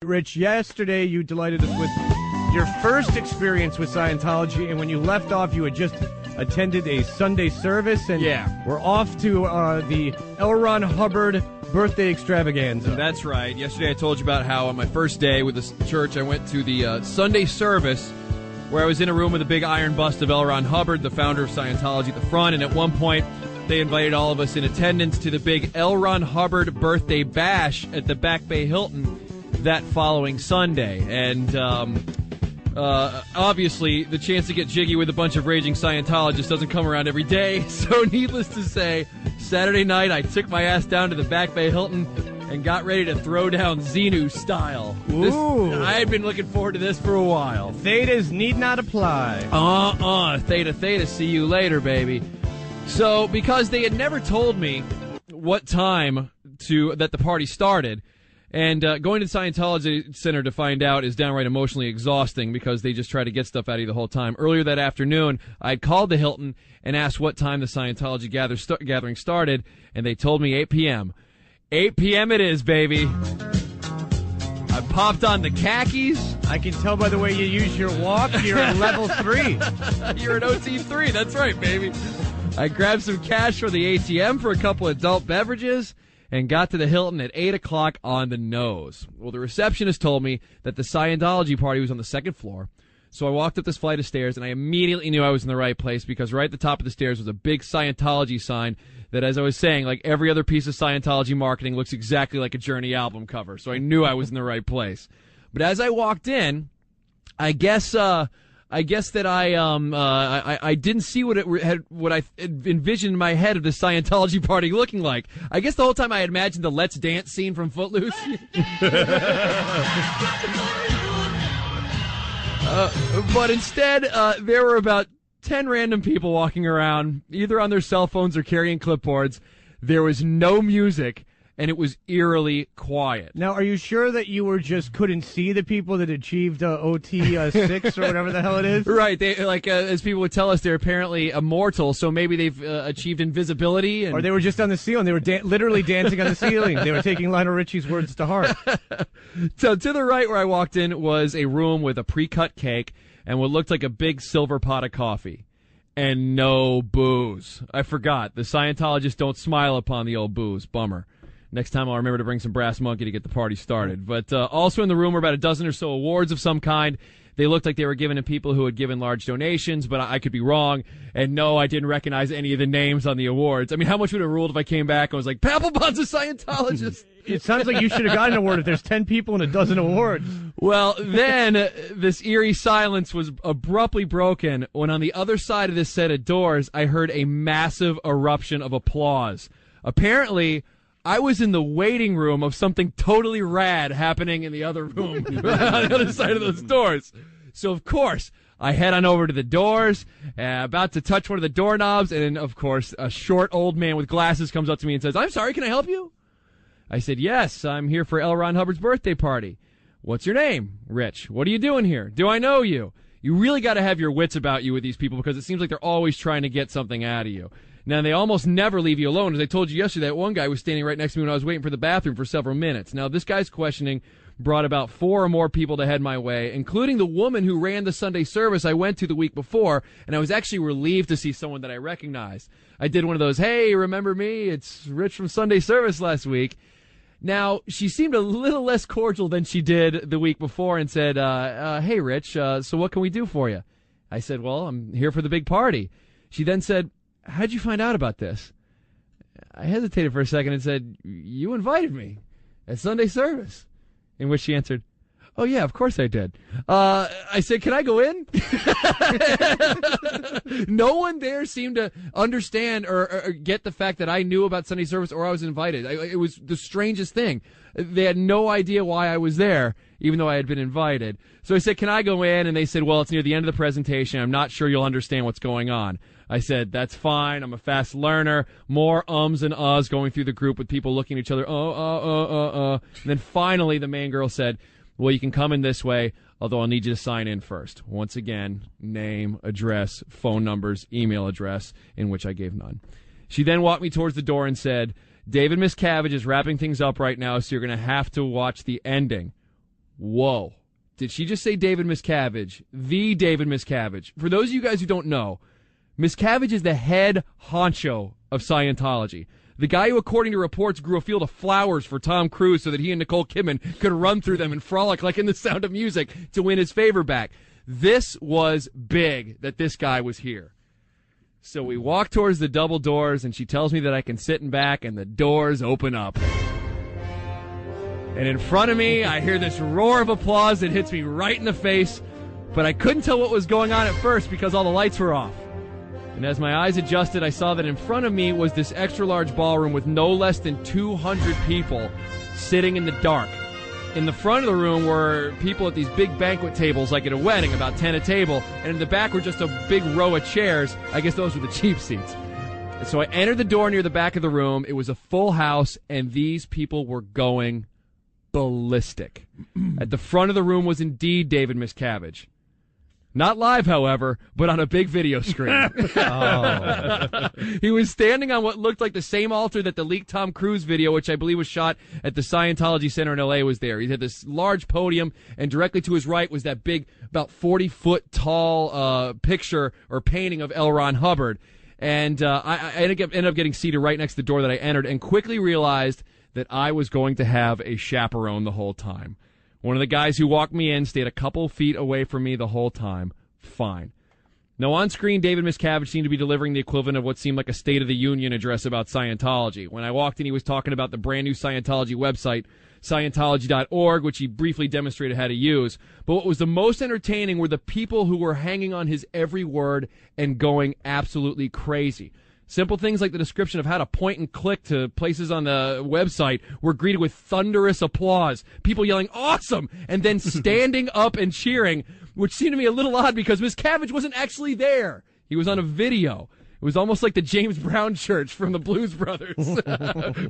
Rich, yesterday you delighted us with your first experience with Scientology, and when you left off, you had just attended a Sunday service, and we're off to the L. Ron Hubbard birthday extravaganza. That's right. Yesterday I told you about how on my first day with the church, I went to the Sunday service where I was in a room with a big iron bust of L. Ron Hubbard, the founder of Scientology, at the front, and at one point they invited all of us in attendance to the big L. Ron Hubbard birthday bash at the Back Bay Hilton that following Sunday. And obviously the chance to get jiggy with a bunch of raging Scientologists doesn't come around every day. So needless to say, Saturday night I took my ass down to the Back Bay Hilton and got ready to throw down Xenu style. I had been looking forward to this for a while. Thetas need not apply. Theta, see you later, baby. So because they had never told me what time that the party started, and going to the Scientology Center to find out is downright emotionally exhausting because they just try to get stuff out of you the whole time. Earlier that afternoon, I called the Hilton and asked what time the Scientology gathering started, and they told me 8 p.m. 8 p.m. it is, baby. I popped on the khakis. I can tell by the way you use your walk, you're at level 3. You're an OT3, that's right, baby. I grabbed some cash for the ATM for a couple adult beverages and got to the Hilton at 8 o'clock on the nose. Well, the receptionist told me that the Scientology party was on the second floor. So I walked up this flight of stairs, and I immediately knew I was in the right place because right at the top of the stairs was a big Scientology sign that, as I was saying, like every other piece of Scientology marketing, looks exactly like a Journey album cover. So I knew I was in the right place. But as I walked in, I guess that I didn't see what I envisioned in my head of the Scientology party looking like. I guess the whole time I had imagined the Let's Dance scene from Footloose. But instead, there were about 10 random people walking around, either on their cell phones or carrying clipboards. There was no music, and it was eerily quiet. Now, are you sure that you couldn't see the people that achieved OT 6 or whatever the hell it is? Right. They as people would tell us, they're apparently immortal, so maybe they've achieved invisibility. Or they were just on the ceiling. They were literally dancing on the ceiling. They were taking Lionel Richie's words to heart. So to the right where I walked in was a room with a pre-cut cake and what looked like a big silver pot of coffee. And no booze. I forgot. The Scientologists don't smile upon the old booze. Bummer. Next time I'll remember to bring some Brass Monkey to get the party started. But also in the room were about a dozen or so awards of some kind. They looked like they were given to people who had given large donations, but I could be wrong. And no, I didn't recognize any of the names on the awards. I mean, how much would it have ruled if I came back and was like, Papelbon's a Scientologist? It sounds like you should have gotten an award if there's 10 people and a dozen awards. Well, then this eerie silence was abruptly broken when on the other side of this set of doors, I heard a massive eruption of applause. Apparently, I was in the waiting room of something totally rad happening in the other room on the other side of those doors. So, of course, I head on over to the doors, about to touch one of the doorknobs, and then, of course, a short old man with glasses comes up to me and says, "I'm sorry, can I help you?" I said, "Yes, I'm here for L. Ron Hubbard's birthday party." "What's your name?" "Rich." "What are you doing here?" "Do I know you?" You really got to have your wits about you with these people because it seems like they're always trying to get something out of you. Now, they almost never leave you alone. As I told you yesterday, that one guy was standing right next to me when I was waiting for the bathroom for several minutes. Now, this guy's questioning brought about 4 or more people to head my way, including the woman who ran the Sunday service I went to the week before, and I was actually relieved to see someone that I recognized. I did one of those, "Hey, remember me? It's Rich from Sunday service last week." Now, she seemed a little less cordial than she did the week before and said, "Hey, Rich, so what can we do for you?" I said, "Well, I'm here for the big party." She then said, "How'd you find out about this?" I hesitated for a second and said, "You invited me at Sunday service." In which she answered, "Oh, yeah, of course I did." I said, "Can I go in?" No one there seemed to understand or get the fact that I knew about Sunday service or I was invited. It was the strangest thing. They had no idea why I was there, even though I had been invited. So I said, "Can I go in?" And they said, "Well, it's near the end of the presentation. I'm not sure you'll understand what's going on." I said, "That's fine. I'm a fast learner." More ums and uhs going through the group with people looking at each other. And then finally the main girl said, "Well, you can come in this way, although I'll need you to sign in first." Once again, name, address, phone numbers, email address, in which I gave none. She then walked me towards the door and said, "David Miscavige is wrapping things up right now, so you're going to have to watch the ending." whoa. Did she just say David Miscavige? The David Miscavige. For those of you guys who don't know, Miscavige is the head honcho of Scientology. The guy who, according to reports, grew a field of flowers for Tom Cruise so that he and Nicole Kidman could run through them and frolic like in The Sound of Music to win his favor back. This was big that this guy was here. So we walk towards the double doors, and she tells me that I can sit in back, and the doors open up. And in front of me, I hear this roar of applause that hits me right in the face, but I couldn't tell what was going on at first because all the lights were off. And as my eyes adjusted, I saw that in front of me was this extra-large ballroom with no less than 200 people sitting in the dark. In the front of the room were people at these big banquet tables, like at a wedding, about 10 a table, and in the back were just a big row of chairs. I guess those were the cheap seats. And so I entered the door near the back of the room. It was a full house, and these people were going ballistic. At the front of the room was indeed David Miscavige. Not live, however, but on a big video screen. He was standing on what looked like the same altar that the leaked Tom Cruise video, which I believe was shot at the Scientology Center in L.A., was there. He had this large podium, and directly to his right was that big, about 40-foot tall picture or painting of L. Ron Hubbard. And I ended up getting seated right next to the door that I entered and quickly realized that I was going to have a chaperone the whole time. One of the guys who walked me in stayed a couple feet away from me the whole time. Fine. Now, on screen, David Miscavige seemed to be delivering the equivalent of what seemed like a State of the Union address about Scientology. When I walked in, he was talking about the brand new Scientology website, Scientology.org, which he briefly demonstrated how to use. But what was the most entertaining were the people who were hanging on his every word and going absolutely crazy. Simple things like the description of how to point and click to places on the website were greeted with thunderous applause, people yelling, "Awesome!" and then standing up and cheering, which seemed to me a little odd because Miscavige wasn't actually there. He was on a video. It was almost like the James Brown Church from the Blues Brothers.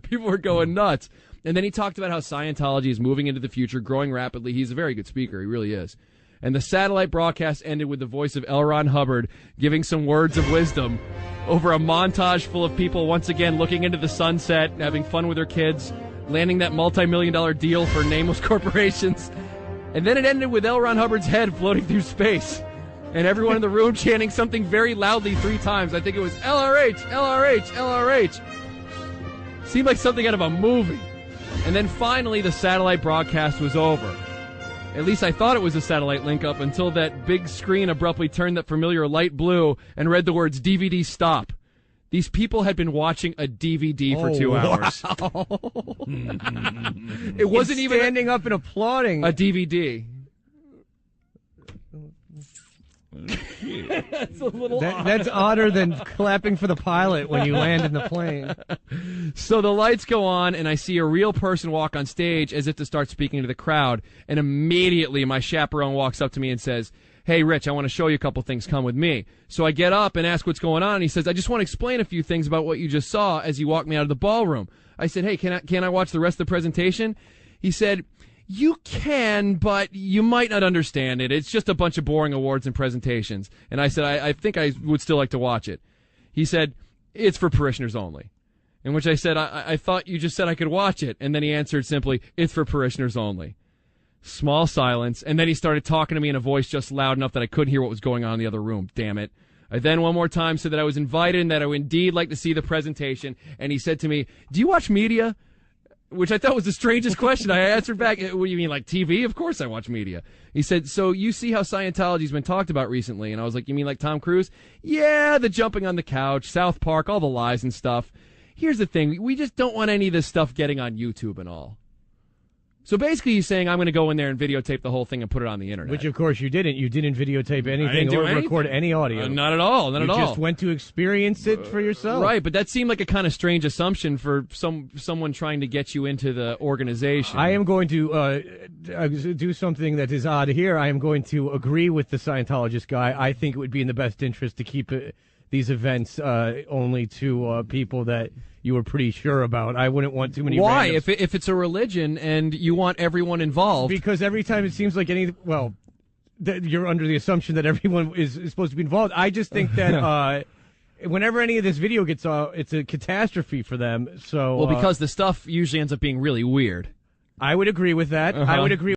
People were going nuts. And then he talked about how Scientology is moving into the future, growing rapidly. He's a very good speaker. He really is. And the satellite broadcast ended with the voice of L. Ron Hubbard giving some words of wisdom over a montage full of people once again looking into the sunset, having fun with their kids, landing that multi-million-dollar deal for nameless corporations. And then it ended with L. Ron Hubbard's head floating through space, and everyone in the room chanting something very loudly 3 times. I think it was LRH, LRH, LRH. Seemed like something out of a movie. And then finally the satellite broadcast was over. At least I thought it was a satellite link-up until that big screen abruptly turned that familiar light blue and read the words DVD stop. These people had been watching a DVD for 2 hours. Wow. It wasn't even standing up and applauding. A DVD. That's a little odd. That's odder than clapping for the pilot when you land in the plane. So the lights go on, and I see a real person walk on stage as if to start speaking to the crowd, and immediately my chaperone walks up to me and says, "Hey, Rich, I want to show you a couple things. Come with me." So I get up and ask what's going on, and he says, "I just want to explain a few things about what you just saw as you walked me out of the ballroom." I said, "Hey, can I watch the rest of the presentation?" He said, "You can, but you might not understand it. It's just a bunch of boring awards and presentations." And I said, I think I would still like to watch it. He said, "It's for parishioners only." In which I said, I thought you just said I could watch it. And then he answered simply, "It's for parishioners only." Small silence, and then he started talking to me in a voice just loud enough that I couldn't hear what was going on in the other room. Damn it. I then one more time said that I was invited and that I would indeed like to see the presentation. And he said to me, "Do you watch media?" Which I thought was the strangest question. I answered back, "What do you mean, like TV? Of course I watch media." He said, "So you see how Scientology's been talked about recently?" And I was like, "You mean like Tom Cruise?" "Yeah, the jumping on the couch, South Park, all the lies and stuff. Here's the thing. We just don't want any of this stuff getting on YouTube and all." So basically he's saying I'm going to go in there and videotape the whole thing and put it on the internet. Which, of course, you didn't. You didn't videotape anything or record any audio. Not at all. Not at all. You just went to experience it for yourself. Right, but that seemed like a kind of strange assumption for someone trying to get you into the organization. I am going to do something that is odd here. I am going to agree with the Scientologist guy. I think it would be in the best interest to keep these events only to people that you were pretty sure about. I wouldn't want too many. Why? Randoms. If it's a religion and you want everyone involved? Because every time it seems like that you're under the assumption that everyone is supposed to be involved. I just think that whenever any of this video gets it's a catastrophe for them. So because the stuff usually ends up being really weird. I would agree with that. I would agree.